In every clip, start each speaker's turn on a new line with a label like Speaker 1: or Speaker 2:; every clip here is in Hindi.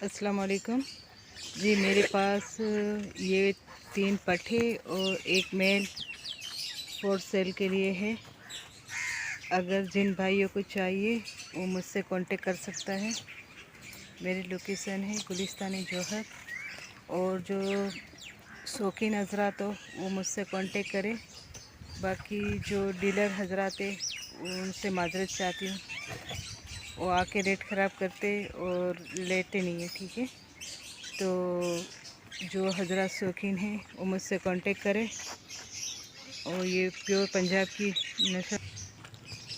Speaker 1: अस्सलाम वालेकुम जी। मेरे पास ये 3 पट्ठे और एक मेल फॉर सेल के लिए है। अगर जिन भाइयों को चाहिए वो मुझसे कांटेक्ट कर सकता है। मेरी लोकेशन है गुलिस्तानी जौहर, और जो शौकीन हजरात हो वो मुझसे कांटेक्ट करें। बाकी जो डीलर हजरात है उनसे माजरत चाहती हूँ, वो आके रेट ख़राब करते और लेते नहीं है, ठीक है। तो जो हजरत शौकीन हैं वो मुझसे कांटेक्ट करें। और ये प्योर पंजाब की नस्ल,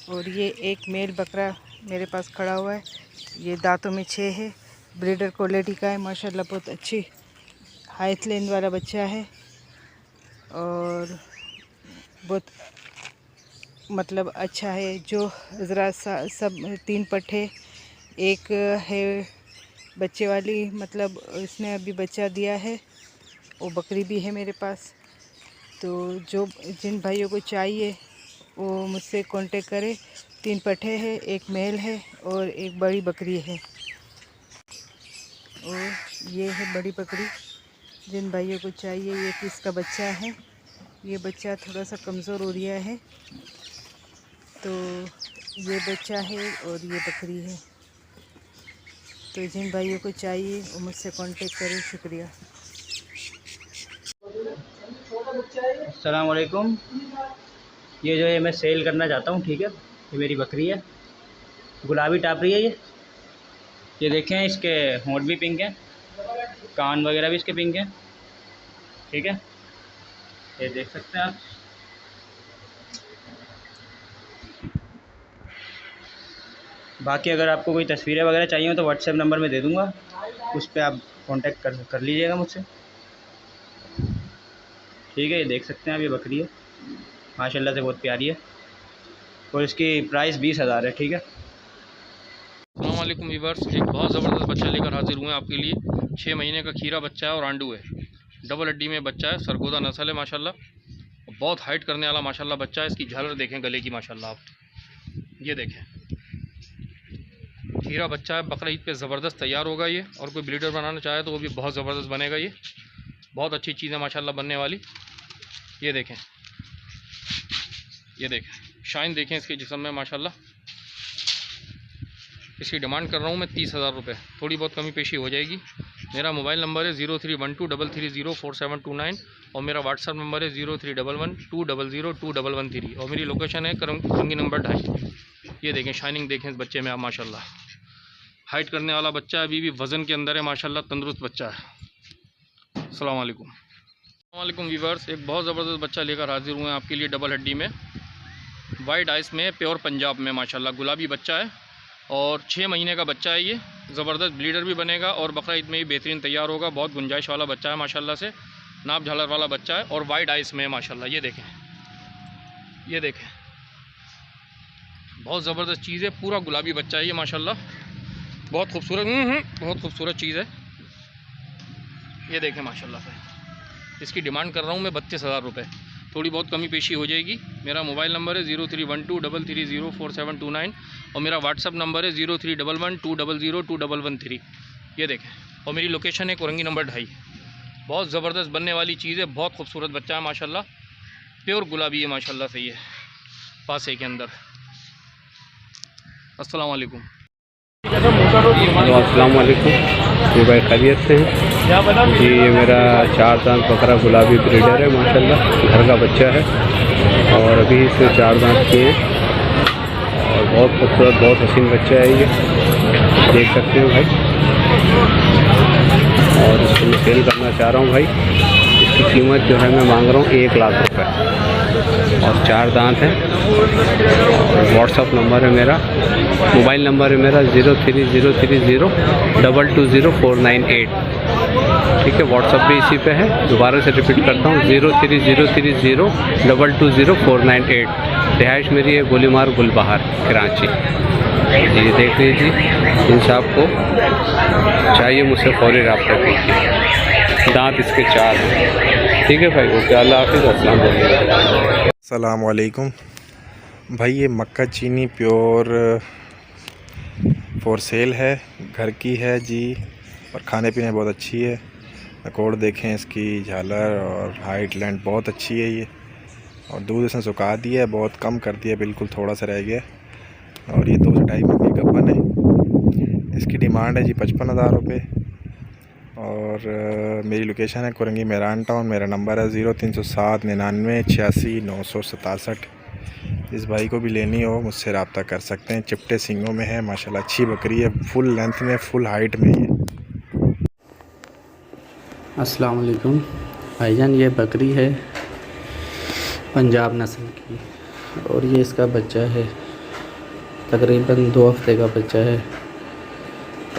Speaker 1: और ये एक मेल बकरा मेरे पास खड़ा हुआ है। ये दांतों में 6 है, ब्रीडर क्वालिटी का है माशाल्लाह, बहुत अच्छी हाइट लेंथ वाला बच्चा है। और बहुत मतलब अच्छा है। जो हजरात सब 3 पट्ठे, एक है बच्चे वाली, मतलब इसने अभी बच्चा दिया है, वो बकरी भी है मेरे पास। तो जो जिन भाइयों को चाहिए वो मुझसे कांटेक्ट करें। 3 पट्ठे हैं, एक मेल है और एक बड़ी बकरी है। और ये है बड़ी बकरी, जिन भाइयों को चाहिए। ये किसका बच्चा है, ये बच्चा थोड़ा सा कमज़ोर हो गया है, तो ये बच्चा है और ये बकरी है। तो जिन भाइयों को चाहिए वो मुझसे कांटेक्ट करें। शुक्रिया।
Speaker 2: अस्सलाम वालेकुम। ये जो है मैं सेल करना चाहता हूँ, ठीक है। ये मेरी बकरी है, गुलाबी टापरी है ये देखें, इसके होंठ भी पिंक हैं, कान वगैरह भी इसके पिंक हैं, ठीक है। ये देख सकते हैं आप। बाकी अगर आपको कोई तस्वीरें वगैरह चाहिए हो तो व्हाट्सएप नंबर में दे दूँगा, उस पर आप कांटेक्ट कर लीजिएगा मुझसे, ठीक है। ये देख सकते हैं आप, ये बकरी है माशाल्लाह से बहुत प्यारी है, और इसकी प्राइस 20,000 है, ठीक है।
Speaker 3: अस्सलाम वालेकुम वीवर्स, एक बहुत ज़बरदस्त बच्चा लेकर हाजिर हुए हैं आपके लिए। 6 महीने का खीरा बच्चा है और आंडू है, डबल हड्डी में बच्चा है, सरगोदा नस्ल है माशाल्लाह। बहुत हाइट करने वाला माशाल्लाह बच्चा है। इसकी झालर देखें गले की माशाल्लाह आप, ये देखें खीरा बच्चा है। बकरा ईद पे ज़बरदस्त तैयार होगा ये, और कोई ब्रीडर बनाना चाहे तो वो भी बहुत ज़बरदस्त बनेगा। ये बहुत अच्छी चीज़ है माशाल्लाह बनने वाली। ये देखें, ये देखें शाइन देखें इसके जिस्म में माशाल्लाह। इसकी डिमांड कर रहा हूँ मैं 30,000 रुपये, थोड़ी बहुत कमी पेशी हो जाएगी। मेरा मोबाइल नंबर है 0312330479, और मेरा व्हाट्सअप नंबर है 0311200213, और मेरी लोकेशन है करंगी नंबर 2.5। ये देखें शाइनिंग देखें इस बच्चे में आप माशाल्लाह। हाइट करने वाला बच्चा है, अभी भी वज़न के अंदर है माशाल्लाह, तंदुरुस्त बच्चा है। अस्सलाम वालेकुम वीवर्स, एक बहुत ज़बरदस्त बच्चा लेकर हाजिर हुए हैं आपके लिए, डबल हड्डी में, वाइट आइस में, प्योर पंजाब में माशाल्लाह, गुलाबी बच्चा है और 6 महीने का बच्चा है। ये ज़बरदस्त ब्लीडर भी बनेगा और बकरा ईद में भी बेहतरीन तैयार होगा। बहुत गुंजाइश वाला बच्चा है माशाल्लाह से, नाप झालर वाला बच्चा है और वाइट आइस में माशाल्लाह। ये देखें, ये देखें बहुत ज़बरदस्त चीज़ है, पूरा गुलाबी बच्चा है ये माशाल्लाह, बहुत खूबसूरत बहुत खूबसूरत चीज़ है। ये देखें माशाल्लाह से। इसकी डिमांड कर रहा हूँ मैं 32,000 रुपये, थोड़ी बहुत कमी पेशी हो जाएगी। मेरा मोबाइल नंबर है 0312330479, और मेरा व्हाट्सअप नंबर है 0311200213। ये देखें, और मेरी लोकेशन है करंगी नंबर 2.5। बहुत ज़बरदस्त बनने वाली चीज़ है, बहुत खूबसूरत बच्चा है माशाल्लाह, प्योर गुलाबी है माशाल्लाह से ये पासे के अंदर। अस्सलाम वालेकुम।
Speaker 4: अस्सलाम वालेकुम। ये भाई खैरियत से हैं जी। ये मेरा 4 दांत बकरा गुलाबी ब्रीडर है माशाल्लाह, घर का बच्चा है और अभी इसे 4 दांत किए हैं, और बहुत खूबसूरत बहुत हसीन बच्चा है ये, देख सकते हो भाई। और इसको मैं सेल करना चाह रहा हूँ भाई। इसकी कीमत जो है मैं मांग रहा हूँ 1 लाख रुपये, और 4 दांत है। और व्हाट्सअप नंबर है मेरा, मोबाइल नंबर है मेरा 0303022049 ठीक है। व्हाट्सअप भी इसी पे है, दोबारा से रिपीट करता हूँ 0303022049। रिहाइश मेरी है गोलीमार गुलबहार कराची जी। देख लीजिए, इन साहब को चाहिए मुझसे फौरी रब्ता कीजिए। दांत इसके 4 हैं, ठीक है भाई। ओके, अल्लाह हाफिज़, अस्सलाम
Speaker 5: वालेकुम भाई। ये मक्का चीनी प्योर फॉर सेल है, घर की है जी। और खाने पीने बहुत अच्छी है। रिकॉर्ड देखें इसकी, झालर और हाइट लेंथ बहुत अच्छी है ये। और दूध इसने सुखा दिया है, बहुत कम कर दिया, बिल्कुल थोड़ा सा रह गया। और ये 2 से 2.5 महीने की गब्बन है। इसकी डिमांड है जी 55,000 रुपये। और मेरी लोकेशन है कुरंगी मेरान टाउन। मेरा नंबर है 0307 99 86 967। इस भाई को भी लेनी हो मुझसे रब्ता कर सकते हैं। चिपटे सिंगों में है माशाल्लाह, अच्छी बकरी है, फुल लेंथ में, फुल हाइट में है।
Speaker 6: अस्सलाम वालेकुम भाईजान, ये बकरी है पंजाब नस्ल की और ये इसका बच्चा है, तकरीबन 2 हफ्ते का बच्चा है।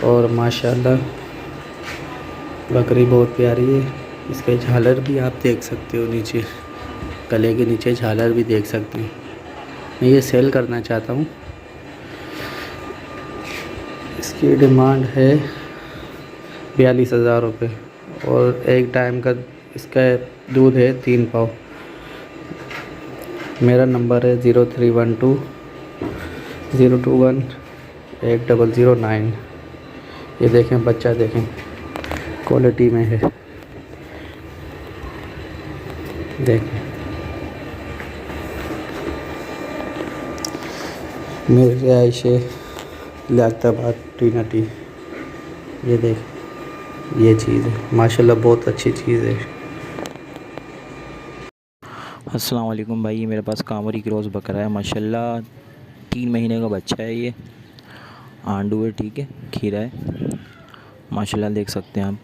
Speaker 6: और माशाल्लाह बकरी बहुत प्यारी है। इसके झालर भी आप देख सकते हो, नीचे गले के नीचे झालर भी देख सकते हैं। मैं ये सेल करना चाहता हूँ। इसकी डिमांड है 42,000 रुपये और एक टाइम का इसका दूध है 3 पाव। मेरा नंबर है 0312 021 8009। ये देखें, बच्चा देखें, क्वालिटी में है, देखें। मेरी रिहाइश है लियाकताबाद टीनाटी। ये देखें, ये चीज़ है माशाल्लाह, बहुत अच्छी चीज़ है।
Speaker 7: अस्सलाम वालेकुम भाई, ये मेरे पास कांवरी क्रॉस बकरा है माशाल्लाह। 3 महीने का बच्चा है ये, आंडू है, ठीक है, खीरा है माशाल्लाह, देख सकते हैं आप,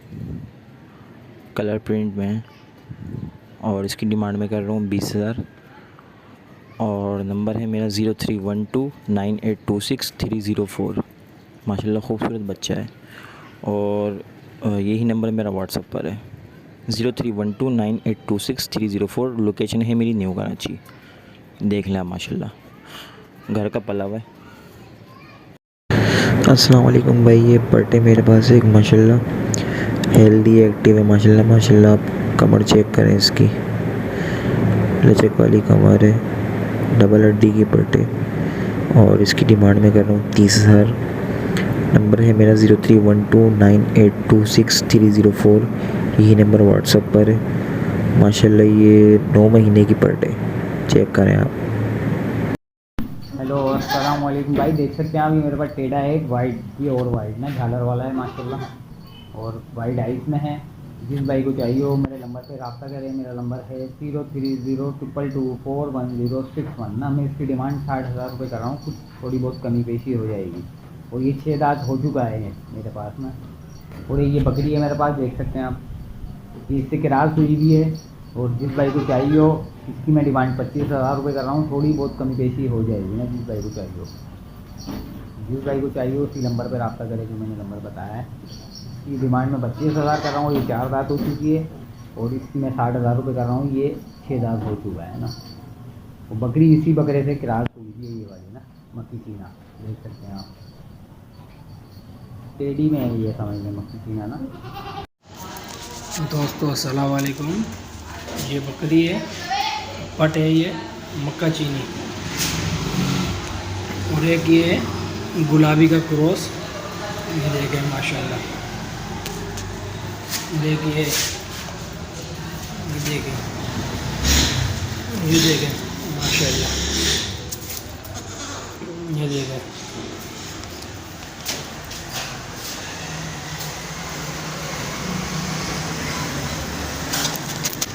Speaker 7: कलर प्रिंट में है। और इसकी डिमांड में कर रहा हूँ 20,000। और नंबर है मेरा 0312 9826 304। माशाल्लाह खूबसूरत बच्चा है। और यही नंबर मेरा व्हाट्सएप पर है 0312 9826 304। लोकेशन है मेरी न्यू कराची, देख लें आप, माशाल्लाह घर का पला हुआ है।
Speaker 8: अस्सलाम वालेकुम भाई, ये पट्टे मेरे पास एक माशाल्लाह हेल्दी एक्टिव है माशाल्लाह। माशाल्लाह आप कमर चेक करें इसकी, लचक वाली कमर है, डबल हड्डी की पट्टे। और इसकी डिमांड में कर रहा हूँ 30,000। नंबर है मेरा 0312 9826 304। यही नंबर व्हाट्सएप पर है माशाल्लाह। ये 9 महीने की पट्टे, चेक करें आप।
Speaker 2: हेलो अस्सलाम वालेकुम भाई, देख सकते हैं आप, ये मेरे पास टेढ़ा है एक वाइट, ये और वाइट ना झालर वाला है माशाल्लाह, और वाइट आइस में है। जिस भाई को चाहिए हो मेरे नंबर पे रब्ता करें। मेरा नंबर है 030222411061 ना। मैं इसकी डिमांड 60,000 रुपये कर रहा हूँ, कुछ थोड़ी बहुत कमी पेशी हो जाएगी। और ये 6 दांत हो चुका है मेरे पास में। और ये बकरी है मेरे पास, देख सकते हैं आप, ये इससे किरास हुई भी है। और जिस भाई को चाहिए हो, इसकी मैं डिमांड 25,000 रुपये कर रहा हूँ, थोड़ी बहुत कमी पेशी हो जाएगी ना। जिस भाई को चाहिए हो, जिस भाई को चाहिए हो उसी नंबर पर रब्ता करें जो मैंने नंबर बताया है। इसकी डिमांड में 25,000 कर रहा हूँ। ये 4 दांत हो चुकी है। और इसकी मैं 60,000 रुपये कर रहा हूँ, ये 6 दांत हो चुका है ना। वो बकरी इसी बकरे से किरास हुई है, ये वाली ना, मक्की चीना, देख सकते हैं आप, टेढ़ी में है ये, समझ लें मक्की चीना ना।
Speaker 9: दोस्तों अस्सलाम वालेकुम, ये बकरी है, पट है, ये मक्का चीनी। और एक ये गुलाबी का क्रॉस, ये देखें माशाल्लाह, देखिए, ये देखें माशाल्लाह, ये देखें।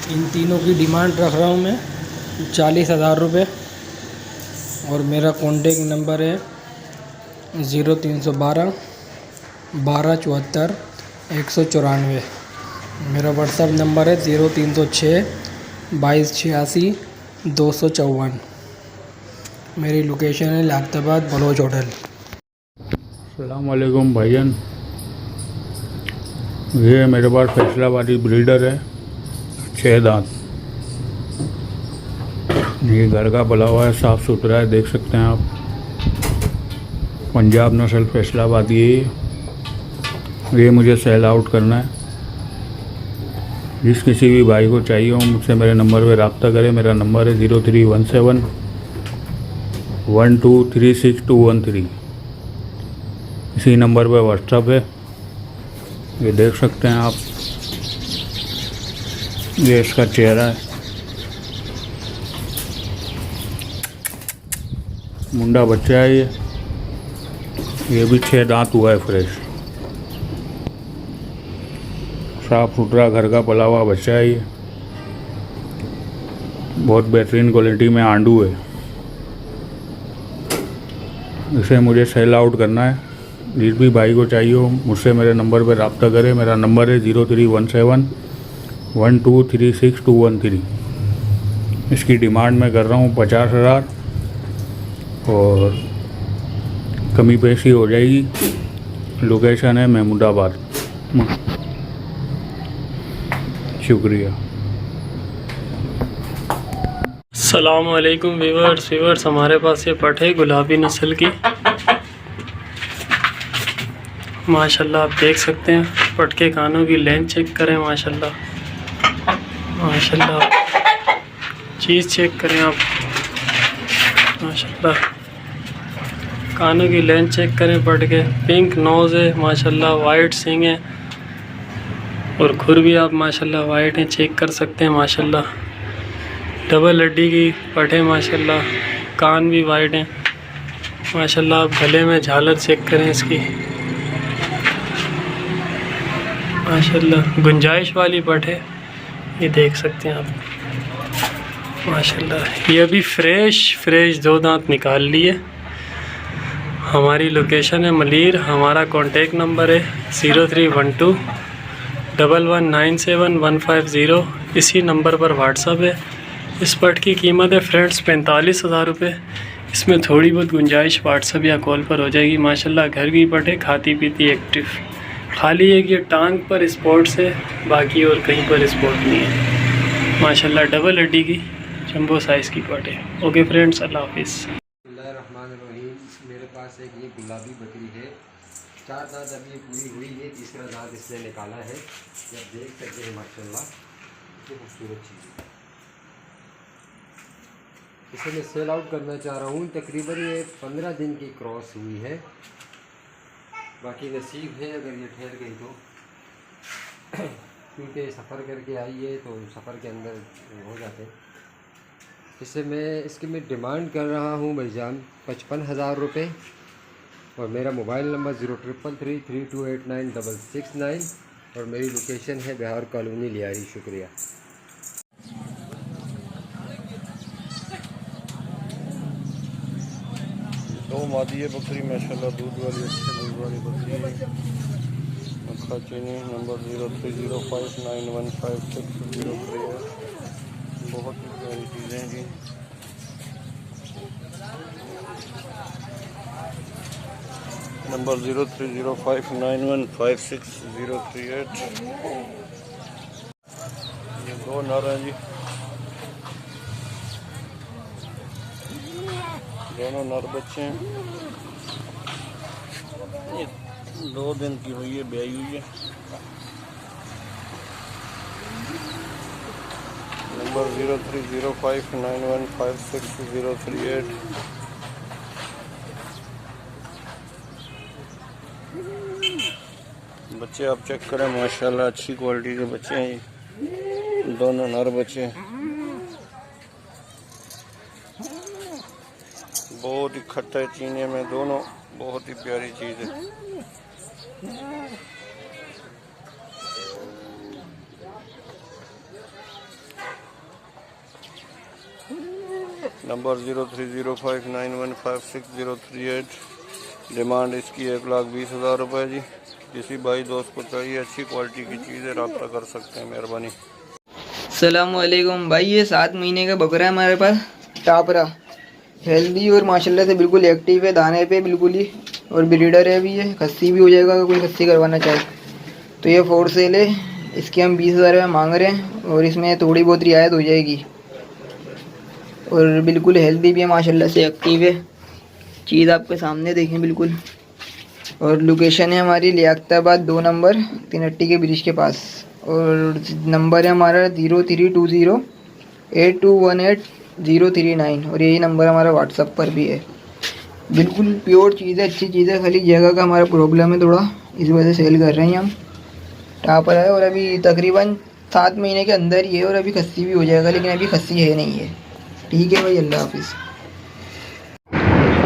Speaker 9: इन तीनों की डिमांड रख रहा हूँ मैं 40,000 रुपये। और मेरा कॉन्टेक्ट नंबर है 0312 1274 194। मेरा व्हाट्सएप नंबर है 0306 2286 254। मेरी लोकेशन है लियाकताबाद बलोच होटल।
Speaker 10: अस्सलाम वालेकुम भाईजान, ये मेरे पास फैसलाबादी ब्रीडर है, 6 दांत। ये घर का बना हुआ है, साफ़ सुथरा है, देख सकते हैं आप। पंजाब नस्ल फैसलाबादी है। ये मुझे सेल आउट करना है। जिस किसी भी भाई को चाहिए हो मुझसे मेरे नंबर पे रब्ता करें। मेरा नंबर है 0317 1236 213। इसी नंबर पर व्हाट्सअप है। ये देख सकते हैं आप, ये इसका चेहरा है। मुंडा बच्चा है ये भी 6 दांत हुआ है फ्रेश, साफ सुथरा घर का पला हुआ बच्चा है ये। बहुत बेहतरीन क्वालिटी में आंडू है। इसे मुझे सेल आउट करना है। जिस भी भाई को चाहिए हो मुझसे मेरे नंबर पर रब्ता करें। मेरा नंबर है 03171236 इसकी डिमांड मैं कर रहा हूँ 50,000 और कमी पेशी हो जाएगी। लोकेशन है महमूदाबाद। शुक्रिया।
Speaker 9: अस्सलाम वालेकुम व्यूअर्स, हमारे पास ये पट है गुलाबी नस्ल की। माशाल्लाह आप देख सकते हैं, पट के कानों की लेंथ चेक करें। माशाल्लाह माशाल्लाह, चीज़ चेक करें आप। माशाल्लाह कानों की लेंथ चेक करें पट के। पिंक नोज़ है माशाल्लाह, वाइट सिंग है और खुर भी आप माशाल्लाह वाइट है, चेक कर सकते हैं। माशाल्लाह डबल हड्डी की पट है माशाल्लाह, कान भी वाइट हैं माशाल्लाह। आप गले में झालर चेक करें इसकी। माशाल्लाह गुंजाइश वाली पट है, ये देख सकते हैं आप। माशाल्लाह ये अभी फ्रेश 2 दांत निकाल लिए। हमारी लोकेशन है मलीर। हमारा कॉन्टेक्ट नंबर है 03121197 इसी नंबर पर व्हाट्सअप है। इस पट की कीमत है फ्रेंड्स 45,000 रुपये। इसमें थोड़ी बहुत गुंजाइश व्हाट्सअप या कॉल पर हो जाएगी। माशाल्लाह घर की पट है, खाती पीती एक्टिव। खाली एक ये टांग पर स्पॉट्स है, बाकी और कहीं पर स्पॉट नहीं है। माशाल्लाह डबल हड्डी की जंबो साइज़ की पट है। ओके फ्रेंड्स, अल्लाह हाफिज़।
Speaker 11: मेरे पास एक ये गुलाबी बकरी है, 4 दांत अभी पूरी हुई है, तीसरा दांत इसने निकाला है। जब देख सकते हैं माशाल्लाह कितनी खूबसूरत चीज़ है। इसे मैं सेल आउट करना चाह रहा हूँ। तकरीबन ये 15 दिन की क्रॉस हुई है। बाकी नसीब है अगर ये ठहर गई तो, क्योंकि सफ़र करके आई है तो सफ़र के अंदर हो जाते। इसे इसकी मैं डिमांड कर रहा हूँ भाईजान 55,000 रुपये और मेरा मोबाइल नंबर 0333289669 और मेरी लोकेशन है बिहार कॉलोनी लियारी। शुक्रिया।
Speaker 10: दो मादी है बकरी माशाल्लाह, दूध वाली अच्छी दूध वाली बकरी है। मक्खा चीनी नंबर 0305915603 है। बहुत ही प्यारी चीज़ें हैं जी। नंबर 0305915603 ये 2 नर हैं जी, दोनों नर बच्चे हैं। ये 2 दिन की हुई है, ब्याई हुई है। नंबर 0305915603 बच्चे आप चेक करें माशाल्लाह, अच्छी क्वालिटी के बच्चे हैं ये, दोनों नर बच्चे हैं। बहुत ही खट्टा है चीने में, दोनों बहुत ही प्यारी चीज़ है। नंबर 0305915603 डिमांड इसकी 1,20,000 रुपये जी। किसी भाई दोस्त को चाहिए अच्छी क्वालिटी की चीज़ें रब्ता कर सकते हैं, मेहरबानी।
Speaker 12: अस्सलामुअलैकुम भाई, ये 7 महीने का बकरा है हमारे पास, टापरा, हेल्दी और माशाल्लाह से बिल्कुल एक्टिव है, दाने पे बिल्कुल ही, और ब्रीडर है भी ये, खस्सी भी हो जाएगा अगर कोई खस्सी करवाना चाहे तो। ये 4 सेल है, इसके हम 20,000 रुपये मांग रहे हैं और इसमें थोड़ी बहुत रियायत हो जाएगी। और बिल्कुल हेल्दी भी है माशाल्लाह से, एक्टिव है। चीज़ आपके सामने देखें बिल्कुल। और लोकेशन है हमारी लियाकताबाद 2 नंबर 3 हट्टी के ब्रिज के पास। और नंबर है हमारा 03208218 और यही नंबर हमारा व्हाट्सअप पर भी है। बिल्कुल प्योर चीज़ है, अच्छी चीज़ है। खाली जगह का हमारा प्रॉब्लम है थोड़ा, इस वजह से सेल कर रहे हैं हम। टापर है और अभी तकरीबन 7 महीने के अंदर ही है और अभी खस्सी भी हो जाएगा, लेकिन अभी खस्सी है नहीं है। ठीक है भाई, अल्लाह हाफिज़।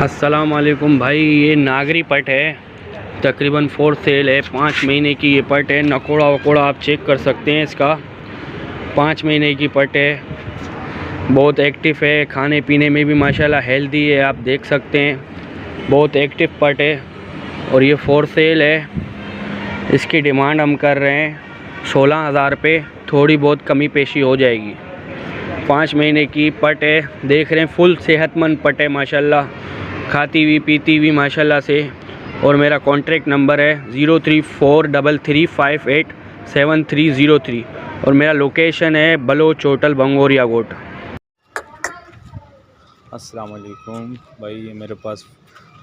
Speaker 4: अस्सलाम वालेकुम भाई, ये नागरी पट है, तकरीबन 4 सेल है। 5 महीने की ये पट है। नकोड़ा वकोड़ा आप चेक कर सकते हैं इसका। 5 महीने की पट है, बहुत एक्टिव है, खाने पीने में भी माशाल्लाह हेल्दी है, आप देख सकते हैं। बहुत एक्टिव पट है और ये 4 सेल है। इसकी डिमांड हम कर रहे हैं 16,000 रुपये, थोड़ी बहुत कमी पेशी हो जाएगी। 5 महीने की पट है, देख रहे हैं फुल सेहतमंद पट है माशाल्लाह, खाती हुई पीती हुई माशाल्लाह से। और मेरा कॉन्टैक्ट नंबर है 03433587303 और मेरा लोकेशन है बलोच होटल बंगोरिया गोट।
Speaker 5: अस्सलाम वालेकुम भाई, ये मेरे पास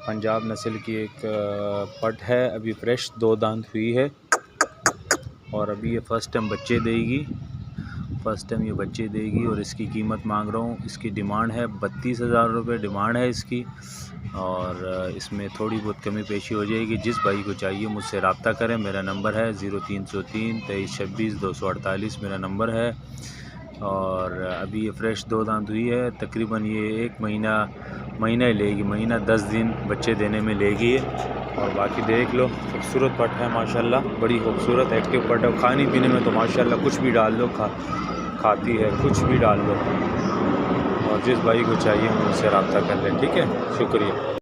Speaker 5: पंजाब नस्ल की एक पट है, अभी फ्रेश 2 दांत हुई है और अभी ये फ़र्स्ट टाइम बच्चे देगी। और इसकी कीमत मांग रहा हूँ, इसकी डिमांड है 32,000 रुपये डिमांड है इसकी, और इसमें थोड़ी बहुत कमी पेशी हो जाएगी। जिस भाई को चाहिए मुझसे रब्ता करें, मेरा नंबर है 0303 2326 248 मेरा नंबर है। और अभी ये फ्रेश 2 दांत हुई है, तकरीबन ये 1 महीना ही लेगी, महीना 10 दिन बच्चे देने में लेगी। और बाकी देख लो, खूबसूरत पट है माशाल्लाह, बड़ी खूबसूरत एक्टिव पट है। खाने पीने में तो माशाल्लाह कुछ भी डाल लो खाती है, कुछ भी डाल लो। और जिस भाई को चाहिए मुझसे रब्ता कर लें, ठीक है, शुक्रिया।